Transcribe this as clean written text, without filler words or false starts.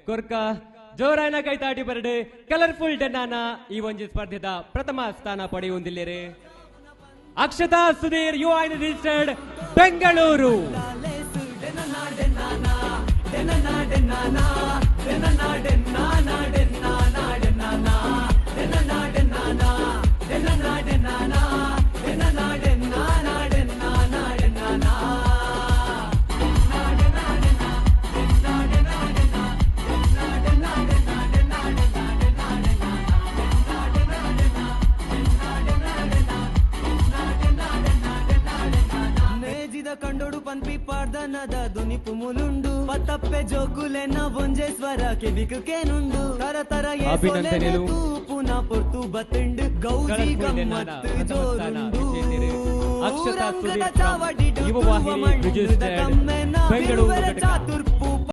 ಕೊರ್ಕ ಜೋರಾನ ಕೈತಾಟಿ ಬರಡೆ colourful ಡೆನ್ನಾನ ಈ ಒಂದು ಸ್ಪರ್ಧೆದ ಪ್ರಥಮ ಸ್ಥಾನ ಪಡೆಯುವುದಿಲ್ಲರೆ Akshata Sudhir U I registered Bengaluru ಕಂಡೋಡು ಪನ್ಪಿ ಪಾಡ್ದನದ ದುನಿಪು ಮುಲುಂಡು ಪತ್ತಪ್ಪೆ ಜೋಕುಲೆನ ಬೊಂಜೇಶ್ವರ ಕೆಬಿಕೇನುಂಡು ತರ ತರ ಅಭಿನಂದನೆಗಳು ಪುನಃ ಪೊರ್ತು ಬತ್ತಂಡು ಗೌಜಿ ಗಮ್ಮತ್ತು ಜೋರುಂಡು ಅಕ್ಷತಾ ಸುಧೀರ್ ಯುವ ವಾಹಿನಿ ರಿಜಿಸ್ಟರ್ಡ್ ಬೆಂಗಳೂರು